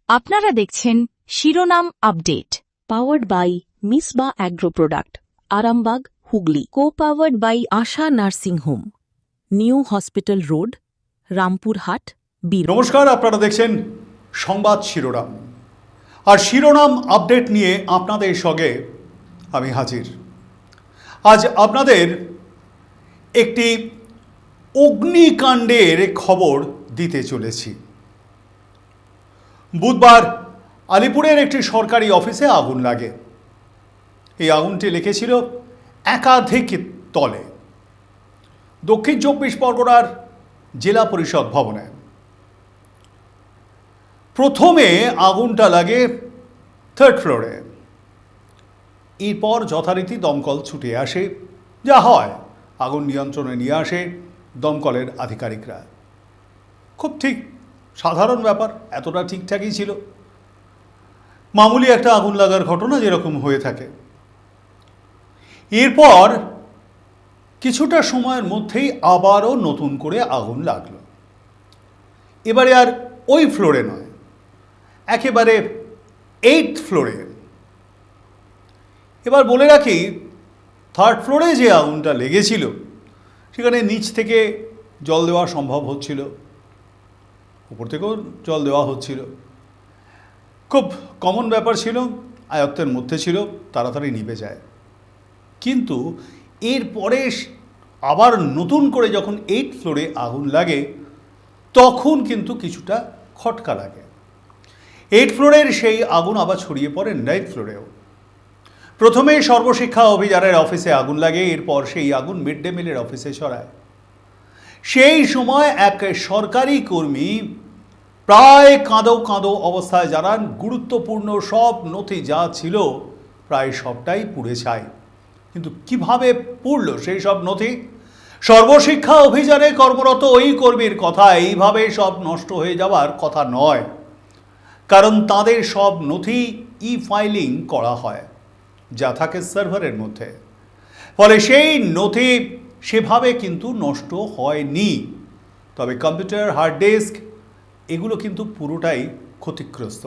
আপনারা দেখছেন শিরোনাম update, powered by Misba agro product, Arambagh, Hooghly. Co-powered by Asha nursing home, new hospital road, Rampurhat, বীর। নমস্কার, আপনারা দেখছেন সংবাদ শিরোনাম। আর শিরোনাম আপডেট নিয়ে আপনাদের সঙ্গে আমি হাজির। আজ আপনাদের একটি অগ্নিকাণ্ডের খবর দিতে চলেছি। বুধবার আলিপুরের একটি সরকারি অফিসে আগুন লাগে। এই আগুনটি লেগেছিল একাধিক তলে, দক্ষিণ 24 পরগনার জেলা পরিষদ ভবনে। প্রথমে আগুনটা লাগে 3rd ফ্লোরে। এরপর যথারীতি দমকল ছুটে আসে, যা হয় আগুন নিয়ন্ত্রণে নিয়ে আসে দমকলের আধিকারিকরা। খুব ঠিক সাধারণ ব্যাপার, এতটা ঠিকঠাকই ছিল, মামুলি একটা আগুন লাগার ঘটনা যেরকম হয়ে থাকে। এরপর কিছুটা সময়ের মধ্যেই আবারও নতুন করে আগুন লাগলো। এবারে আর ওই ফ্লোরে নয়, একেবারে 8th ফ্লোরে। এবার বলে রাখি, 3rd ফ্লোরে যে আগুনটা লেগেছিল সেখানে নিচ থেকে জল দেওয়া সম্ভব হচ্ছিল, উপর থেকেও জল দেওয়া হচ্ছিল। খুব কমন ব্যাপার ছিল, আয়ত্তের মধ্যে ছিল, তাড়াতাড়ি নিভে যায়। কিন্তু এরপরে আবার নতুন করে যখন 8th ফ্লোরে আগুন লাগে, তখন কিন্তু কিছুটা খটকা লাগে। 8th ফ্লোরের সেই আগুন আবার ছড়িয়ে পড়ে 9th ফ্লোরেও। প্রথমে সর্বশিক্ষা অভিযানের অফিসে আগুন লাগে, এরপর সেই আগুন মিড ডে মিলের অফিসে ছড়ায়। সেই সময় এক সরকারি কর্মী প্রায় কাঁদো কাঁদো অবস্থায় জানান, গুরুত্বপূর্ণ সব নথি যা ছিল প্রায় সবটাই পুড়ে ছাই। কিন্তু কিভাবে পুড়ল সেই সব নথি? সর্বশিক্ষা অভিযানে কর্মরত ওই কর্মীর কথা, এইভাবে সব নষ্ট হয়ে যাওয়ার কথা নয়, কারণ তাদের সব নথি ফাইলিং করা হয়, যা থাকে সার্ভারের মধ্যে। ফলে সেই নথি সেভাবে কিন্তু নষ্ট হয়নি, তবে কম্পিউটার, হার্ড ডিস্ক এগুলো কিন্তু পুরোটাই ক্ষতিগ্রস্ত।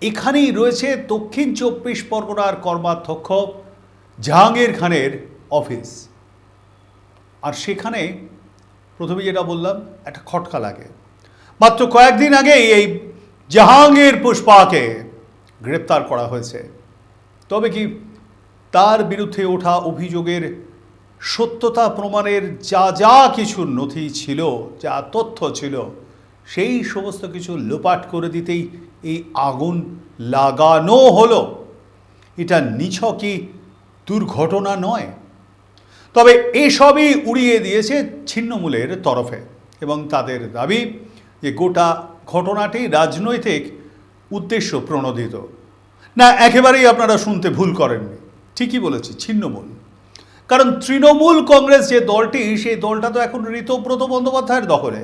এখানেই রয়েছে দক্ষিণ 24 পরগনার কর্মাধ্যক্ষ জাহাঙ্গীর খানের অফিস। আর সেখানে প্রথমে যেটা বললাম, একটা খটকা লাগে। মাত্র কয়েকদিন আগেই এই জাহাঙ্গীর পুষ্পাকে গ্রেপ্তার করা হয়েছে। তবে কি তার বিরুদ্ধে ওঠা অভিযোগের সত্যতা প্রমাণের যা যা কিছু নথি ছিল, যা তথ্য ছিল, সেই সমস্ত কিছু লোপাট করে দিতেই এই আগুন লাগানো হলো। এটা নিছকই দুর্ঘটনা নয়, তবে এসবই উড়িয়ে দিয়েছে ছিন্নমূলের তরফে, এবং তাদের দাবি যে গোটা ঘটনাটি রাজনৈতিক উদ্দেশ্য প্রণোদিত। না, একেবারেই আপনারা শুনতে ভুল করেননি, ঠিকই বলেছি, ছিন্নমূল। কারণ তৃণমূল কংগ্রেস যে দলটি, সেই দলটা তো এখন ঋতব্রত বন্দ্যোপাধ্যায়ের দখলে।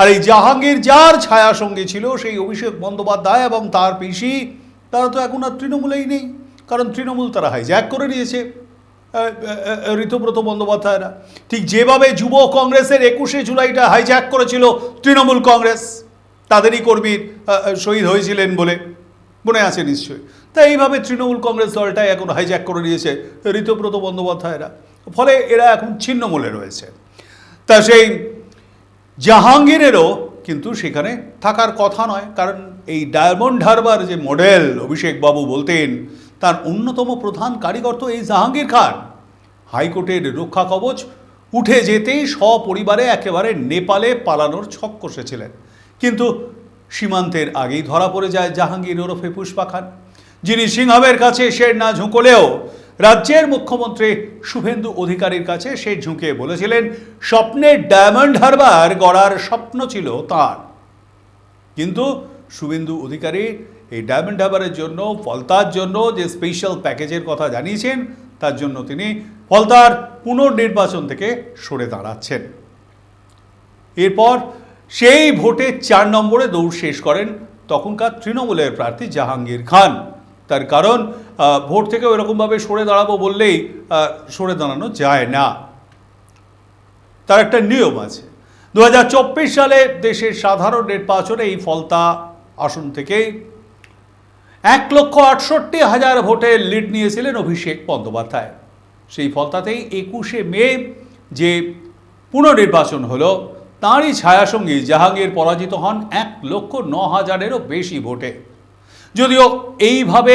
আর এই জাহাঙ্গীর যার ছায়া সঙ্গী ছিল, সেই অভিষেক বন্দ্যোপাধ্যায় এবং তার পিসি, তারা তো এখন আর তৃণমূলেই নেই। কারণ তৃণমূল তারা হাইজ্যাক করে নিয়েছে ঋতব্রত বন্দ্যোপাধ্যায়রা। ঠিক যেভাবে যুব কংগ্রেসের 21শে জুলাইটা হাইজ্যাক করেছিল তৃণমূল কংগ্রেস, তাদেরই কর্মীর শহীদ হয়েছিলেন বলে মনে আছে নিশ্চয়ই। তাই এইভাবে তৃণমূল কংগ্রেস দলটাই এখন হাইজ্যাক করে নিয়েছে ঋতব্রত বন্দ্যোপাধ্যায়রা। ফলে এরা এখন ছিন্নমূলে রয়েছে। তা সেই জাহাঙ্গীরেরও কিন্তু সেখানে থাকার কথা নয়, কারণ এই ডায়মন্ড হারবার যে মডেল অভিষেক বাবু বলতেন, তার অন্যতম প্রধান কারিগর তো এই জাহাঙ্গীর খান। হাইকোর্টের রক্ষা কবচ উঠে যেতেই সপরিবারে একেবারে নেপালে পালানোর ছক কষেছিলেন। কিন্তু সীমান্তের আগেই ধরা পড়ে যায় জাহাঙ্গীর ওরফে পুষ্পা খান, যিনি সিংহামের কাছে শের না ঝুঁকলেও রাজ্যের মুখ্যমন্ত্রী শুভেন্দু অধিকারীর কাছে সে ঝুঁকে বলেছিলেন স্বপ্নের ডায়মন্ড হারবার গড়ার স্বপ্ন ছিল তার। কিন্তু শুভেন্দু অধিকারী এই ডায়মন্ড হারবারের জন্য, ফলতার জন্য যে স্পেশাল প্যাকেজের কথা জানিয়েছেন, তার জন্য তিনি ফলতার পুনর্নির্বাচন থেকে সরে দাঁড়াচ্ছেন। এরপর সেই ভোটে 4 নম্বরে দৌড় শেষ করেন তখনকার তৃণমূলের প্রার্থী জাহাঙ্গীর খান। তার কারণ ভোট থেকে ওইরকমভাবে সরে দাঁড়াবো বললেই সরে দাঁড়ানো যায় না, তার একটা নিয়ম আছে। 2024 সালে দেশের সাধারণ নির্বাচনে এই ফলতা আসন থেকে 1,68,000 ভোটের লিড নিয়েছিলেন অভিষেক বন্দ্যোপাধ্যায়। সেই ফলতাতেই 21শে মে যে পুনর্নির্বাচন হলো, তাঁরই ছায়াসঙ্গী জাহাঙ্গীর পরাজিত হন 1,09,000-এরও বেশি ভোটে। যদিও এইভাবে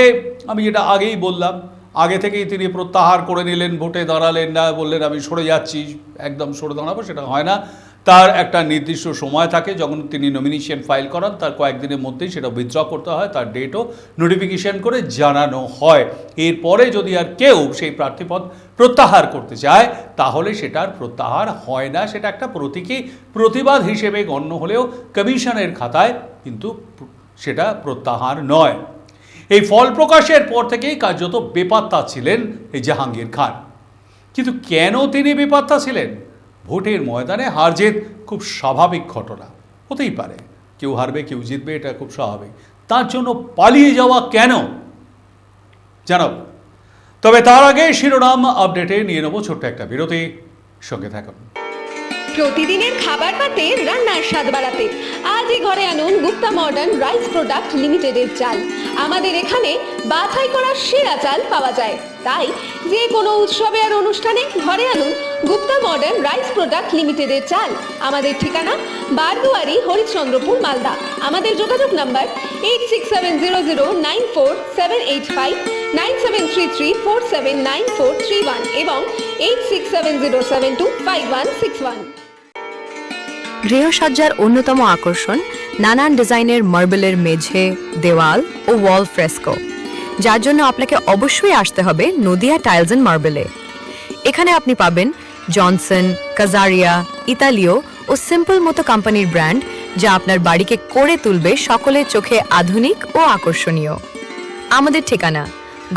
আমি যেটা আগেই বললাম, আগে থেকেই তিনি প্রত্যাহার করে নিলেন, ভোটে দাঁড়ালেন না, বললেন আমি সরে যাচ্ছি, একদম সরে দাঁড়াবো, সেটা হয় না। তার একটা নির্দিষ্ট সময় থাকে, যখন তিনি নমিনেশন ফাইল করান তার কয়েকদিনের মধ্যেই সেটা উইথড্র করতে হয়, তার ডেটও নোটিফিকেশন করে জানানো হয়। এরপরে যদি আর কেউ সেই প্রার্থীপদ প্রত্যাহার করতে চায় তাহলে সেটার প্রত্যাহার হয় না, সেটা একটা প্রতীকী প্রতিবাদ হিসেবে গণ্য হলেও কমিশনের খাতায় কিন্তু সেটা প্রত্যাহার নয়। এই ফল প্রকাশের পর থেকেই কার্যত বেপাত্তা ছিলেন এই জাহাঙ্গীর খান। কিন্তু কেন তিনি বেপাত্তা ছিলেন? ভোটের ময়দানে হার জিত খুব স্বাভাবিক ঘটনা, হতেই পারে, কেউ হারবে কেউ জিতবে, এটা খুব স্বাভাবিক। তার জন্য পালিয়ে যাওয়া কেন জানাব। তবে তার আগে শিরোনাম আপডেটে নিয়ে নেব ছোট্ট একটা বিরতি, সঙ্গে থাকুন। প্রতিদিনের খাবার পাতে রান্নার স্বাদ বাড়াতে আজই ঘরে আনুন গুপ্তা মডার্ন রাইস প্রোডাক্ট লিমিটেডের চাল। আমাদের এখানে বাছাই করা সেরা চাল পাওয়া যায়, তাই যে কোনো উৎসবে আর অনুষ্ঠানে ঘরে আনুন গুপ্তা মডার্ন রাইস প্রোডাক্ট লিমিটেডের চাল। আমাদের ঠিকানা বারদুয়ারি, হরিশ্চন্দ্রপুর, মালদা। আমাদের যোগাযোগ নাম্বার 8670094785, 9733479431 এবং 8670725161। গৃহসজ্জার অন্যতম আকর্ষণ নানান ডিজাইনের মার্বেলের মেঝে, দেওয়াল ও ওয়াল ফ্রেস্কো, যার জন্য আপনাকে অবশ্যই আসতে হবে নদিয়া টাইলস অ্যান্ড মার্বেলে। এখানে আপনি পাবেন জনসন, কাজারিয়া, ইতালীয় ও সিম্পল মতো কোম্পানির ব্র্যান্ড, যা আপনার বাড়িকে করে তুলবে সকলের চোখে আধুনিক ও আকর্ষণীয়। আমাদের ঠিকানা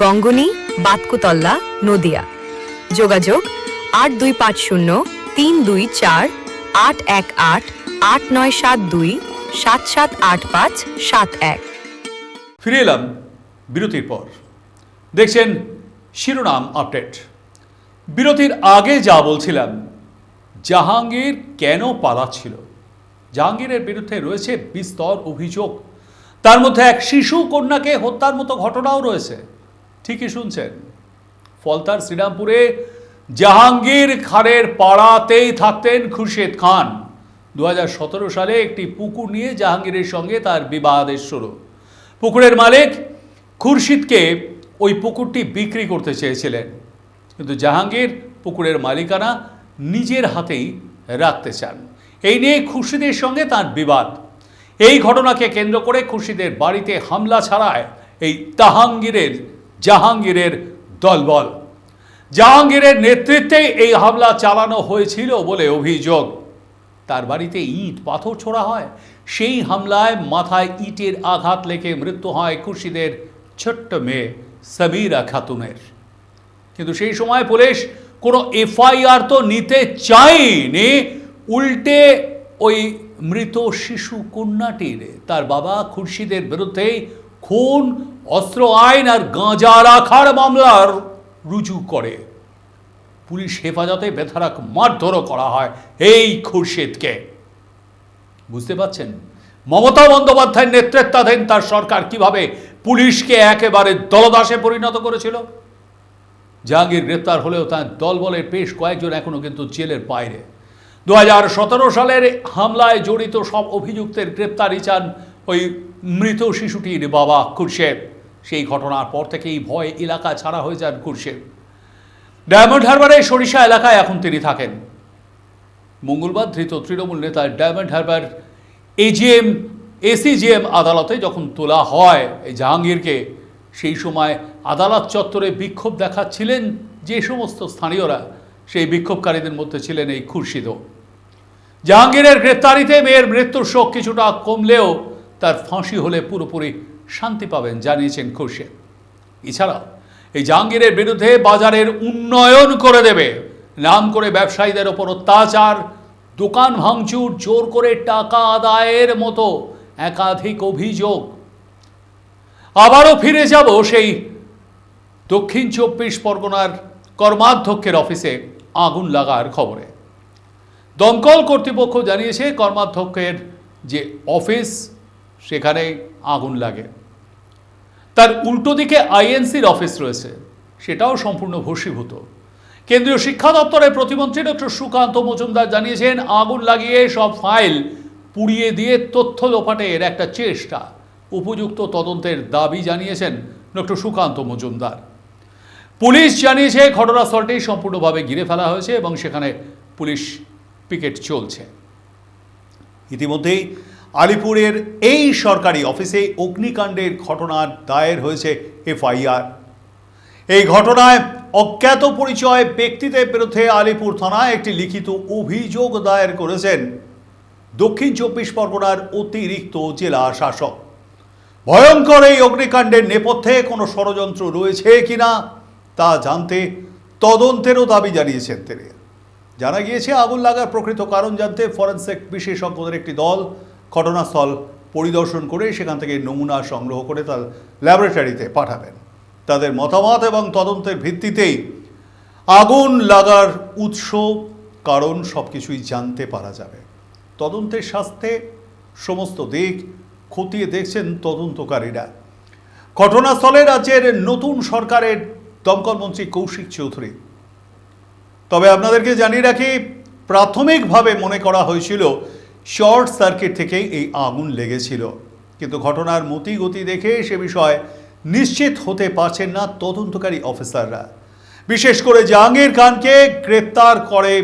গঙ্গনি, বাতকুতল্লা, নদিয়া। যোগাযোগ 8252-328-818-8972-778571। ফিরে এলাম বিরতির পর। দেখছেন শিরোনাম আপডেট। বিরতির আগে যা বলছিলাম, জাহাঙ্গীর কেন পালাচ্ছিল। জাহাঙ্গীরের বিরুদ্ধে রয়েছে বিস্তর অভিযোগ, তার মধ্যে এক শিশু কন্যাকে হত্যার মতো ঘটনাও রয়েছে। ঠিকই শুনছেন, ফলতার শ্রীরামপুরে জাহাঙ্গীর খানের পাড়াতেই থাকতেন খুরশেদ খান। 2017 সালে একটি পুকুর নিয়ে জাহাঙ্গীরের সঙ্গে তার বিবাদের শুরু। পুকুরের মালিক খুরশিদকে ওই পুকুরটি বিক্রি করতে চেয়েছিলেন, কিন্তু জাহাঙ্গীর পুকুরের মালিকানা নিজের হাতেই রাখতে চান। এই নিয়ে খুরশিদের সঙ্গে তার বিবাদ। এই ঘটনাকে কেন্দ্র করে খুরশিদের বাড়িতে হামলা ছাড়ায় এই জাহাঙ্গীরের দলবল। জাহাঙ্গীরের নেতৃত্বে এই হামলা চালানো হয়েছিল বলে অভিযোগ। তার বাড়িতে ইট পাথর ছোড়া হয়। সেই হামলায় মাথায় ইটের আঘাত লেগে মৃত্যু হয় খুরশিদের ছোট্ট মেয়ে সাবিরা খাতুনের। কিন্তু সেই সময় পুলিশ কোনো এফআইআর তো নিতে চায়নি, উল্টে ওই মৃত শিশু কন্যাটির তার বাবা খুরশিদের বিরুদ্ধে খুন, অস্ত্র আইন আর গাঁজা রাখার মামলার রুজু করে। পুলিশ হেফাজতে বেধড়ক মারধরও করা হয় এই খুরশিদকে। বুঝতে পারছেন মমতা বন্দ্যোপাধ্যায়ের নেতৃত্বাধীন তার সরকার কিভাবে পুলিশকে একেবারে দলদাসে পরিণত করেছিল। জাহাঙ্গীর গ্রেপ্তার হলেও তার দলবলের বেশ কয়েকজন এখনো কিন্তু জেলের বাইরে। 2017 সালের হামলায় জড়িত সব অভিযুক্তের গ্রেপ্তারি চান ওই মৃত শিশুটির বাবা খুরশেদ। সেই ঘটনার পর থেকেই ভয়ে এলাকা ছাড়া হয়ে যান খুরশেদ। ডায়মন্ড হারবারের সরিষা এলাকায় এখন তিনি থাকেন। মঙ্গলবার ধৃত তৃণমূল নেতা ডায়মন্ড হারবার এসিজিএম আদালতে যখন তোলা হয় এই জাহাঙ্গীরকে, সেই সময় আদালত চত্বরে বিক্ষোভ দেখাচ্ছিলেন যে সমস্ত স্থানীয়রা, সেই বিক্ষোভকারীদের মধ্যে ছিলেন এই খুরশিদও। জাহাঙ্গীরের গ্রেপ্তারিতে মেয়ের মৃত্যুর শোক কিছুটা কমলেও তার ফাঁসি হলে পুরোপুরি শান্তি পাবেন জানিয়েছেন খুরশিদ। এছাড়াও এই জাহাঙ্গীরের বিরুদ্ধে বাজারের উন্নয়ন করে দেবে নাম করে ব্যবসায়ীদের ওপর অত্যাচার, দোকান ভাঙচুর, জোর করে টাকা আদায়ের মতো একাধিক অভিযোগ। আবারও ফিরে যাব সেই দক্ষিণ 24 পরগনার কর্মাধ্যক্ষের অফিসে আগুন লাগার খবরে। দমকল কর্তৃপক্ষ জানিয়েছে কর্মাধ্যক্ষের যে অফিস সেখানেই আগুন লাগে। তার উল্টো দিকে আইএনসির অফিস রয়েছে, সেটাও সম্পূর্ণ ভস্মীভূত। কেন্দ্রীয় শিক্ষা দপ্তরের প্রতিমন্ত্রী ডক্টর সুকান্ত মজুমদার জানিয়েছেন, আগুন লাগিয়ে সব ফাইল পুড়িয়ে দিয়ে তথ্য লোপাটের একটা চেষ্টা, উপযুক্ত তদন্তের দাবি জানিয়েছেন ডক্টর সুকান্ত মজুমদার। পুলিশ জানিয়েছে ঘটনাস্থলটি সম্পূর্ণভাবে ঘিরে ফেলা হয়েছে এবং সেখানে পুলিশ পিকেট চলছে। ইতিমধ্যেই আলিপুরের এই সরকারি অফিসে অগ্নিকাণ্ডের ঘটনার দায়ের হয়েছে এফআইআর। এই ঘটনায় অজ্ঞাত পরিচয় ব্যক্তিদের বিরুদ্ধে আলিপুর থানায় একটি লিখিত অভিযোগ দায়ের করেছেন দক্ষিণ 24 পরগনার অতিরিক্ত জেলা শাসক। ভয়ঙ্কর এই অগ্নিকাণ্ডের নেপথ্যে কোনো ষড়যন্ত্র রয়েছে কিনা তা জানতে তদন্তেরও দাবি জানিয়েছেন তিনি। জানা গিয়েছে, আগুন লাগার প্রকৃত কারণ জানতে ফরেনসিক বিশেষজ্ঞদের একটি দল ঘটনাস্থল পরিদর্শন করে সেখান থেকে নমুনা সংগ্রহ করে তার ল্যাবরেটরিতে পাঠাবেন। তাদের মতামত এবং তদন্তের ভিত্তিতেই আগুন লাগার উৎস, কারণ সব কিছুই জানতে পারা যাবে। তদন্তের স্বার্থে সমস্ত দিক খতিয়ে দেখছেন তদন্তকারীরা। ঘটনাস্থলে রাজ্যের নতুন সরকারের দমকল মন্ত্রী কৌশিক চৌধুরী। তবে আপনাদেরকে জানিয়ে রাখি, প্রাথমিকভাবে মনে করা হয়েছিল শর্ট সার্কিট থেকেই এই আগুন লেগেছিল, কিন্তু ঘটনার মতিগতি দেখে সে বিষয়ে নিশ্চিত হতে পারছেন না তদন্তকারী অফিসাররা। বিশেষ করে জাহাঙ্গীর খানকে গ্রেপ্তার করে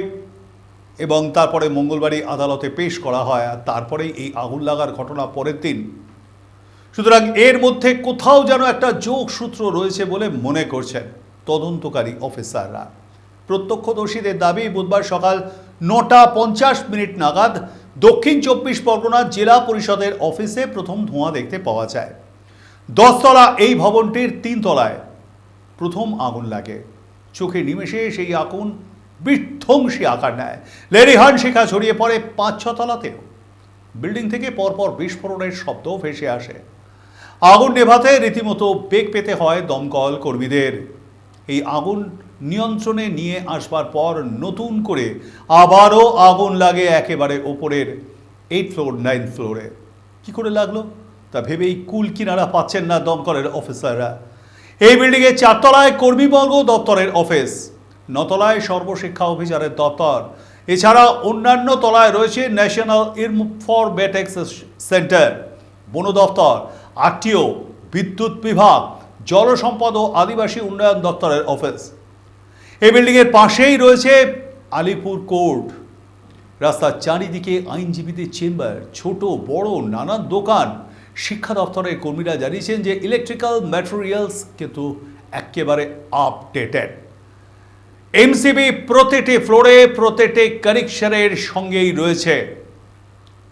এবং তারপরে মঙ্গলবারই আদালতে পেশ করা হয়, আর তারপরেই এই আগুন লাগার ঘটনা পরের দিন। সুতরাং এর মধ্যে কোথাও যেন একটা যোগসূত্র রয়েছে বলে মনে করছেন তদন্তকারী অফিসাররা। প্রত্যক্ষদর্শীদের দাবি, বুধবার সকাল 9:50 নাগাদ দক্ষিণ 24 পরগনা জেলা পরিষদের অফিসে প্রথম ধোঁয়া দেখতে পাওয়া যায়। 10 তলা এই ভবনটির 3 তলায় প্রথম আগুন লাগে। চোখে নিমেষে সেই আগুন বিধ্বংসী আকার নেয়। লেলিহান শিখা ছড়িয়ে পড়ে 5-6 তলাতেও। বিল্ডিং থেকে পরপর বিস্ফোরণের শব্দ ভেসে আসে। আগুন নেভাতে রীতিমতো বেগ পেতে হয় দমকল কর্মীদের। এই আগুন নিয়ন্ত্রণে নিয়ে আসবার পর নতুন করে আবারও আগুন লাগে একেবারে ওপরের 8 ফ্লোর 9 ফ্লোরে। কী করে লাগলো তা ভেবেই কুল কিনারা পাচ্ছেন না দমকলের অফিসাররা। এই বিল্ডিংয়ে 4 তলায় কর্মীবর্গ দপ্তরের অফিস, 9 তলায় সর্বশিক্ষা অফিসারের দপ্তর, এছাড়া অন্যান্য তলায় রয়েছে ন্যাশনাল ইনফরমেটিক্স সেন্টার, বন দপ্তর, আরটিও, বিদ্যুৎ বিভাগ, জলসম্পদ ও আদিবাসী উন্নয়ন দপ্তরের অফিস। এই বিল্ডিংয়ের পাশেই রয়েছে আলিপুর কোর্ট। রাস্তার চারিদিকে আইনজীবীদের চেম্বার, ছোট বড় নানান দোকান। শিক্ষা দপ্তরের কর্মীরা জানিয়েছেন যে ইলেকট্রিক্যাল ম্যাটেরিয়ালস কিন্তু একেবারে আপডেটেড। এমসিবি প্রতিটি ফ্লোরে প্রতিটি কানেকশনের সঙ্গেই রয়েছে।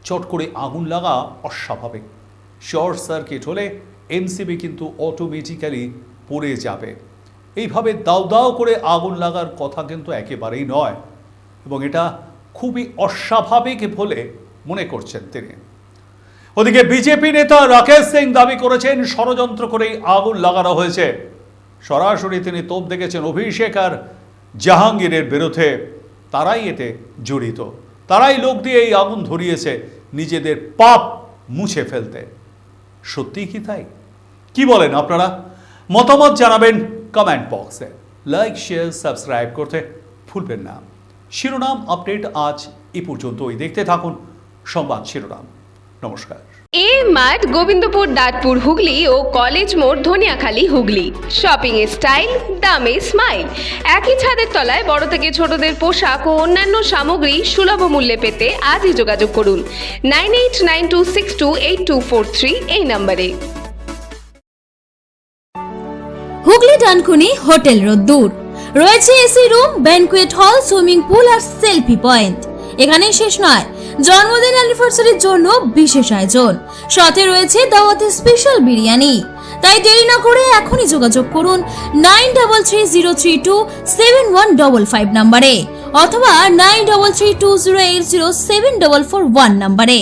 চট করে আগুন লাগা অস্বাভাবিক। শর্ট সার্কিট হলে এমসিবি কিন্তু অটোমেটিক্যালি পড়ে যাবে। এইভাবে দাউ দাউ করে আগুন লাগার কথা কিন্তু একেবারেই নয় এবং এটা খুবই অস্বাভাবিক বলে মনে করছেন তিনি। ওদিকে বিজেপি নেতা রাকেশ সিং দাবি করেছেন ষড়যন্ত্র করেই আগুন লাগানো হয়েছে। সরাসরি তিনি তোপ দেখেছেন অভিষেক আর জাহাঙ্গীরের বিরুদ্ধে। তারাই এতে জড়িত, তারাই লোক দিয়ে এই আগুন ধরিয়েছে নিজেদের পাপ মুছে ফেলতে। সত্যি কি তাই? কি বলেন আপনারা? মতামত জানাবেন কমেন্ট বক্সে। লাইক, শেয়ার, সাবস্ক্রাইব করতে ভুলবেন না। শিরোনাম আপডেট আজ এই পর্যন্তই। দেখতে থাকুন সংবাদ শিরোনাম। নমস্কার। এ মার্ট, গোবিন্দপুর, দাঁতপুর, হুগলি ও কলেজ মোড়, ধনিয়াখালী, হুগলি। শপিং এর স্টাইল, দামে স্মাইল। একই ছাদের তলায় বড় থেকে ছোটদের পোশাক ও অন্যান্য সামগ্রী সুলভ মূল্যে পেতে আজই যোগাযোগ করুন 9892628243 এই নম্বরে। হুগলি ডানকুনি হোটেল রোদ্দুর রয়েছে এসি রুম, ব্যানকুয়েট হল, সুইমিং পুল আর সেলফি পয়েন্ট। এখানেই শেষ নয়, জন্মদিন অ্যানিভার্সারির জন্য বিশেষ আয়োজন, সাথে রয়েছে দাওয়াতের স্পেশাল বিরিয়ানি। তাই দেরি না করে এখনই যোগাযোগ করুন 9330327155 নম্বরে অথবা 933208074441 নম্বরে।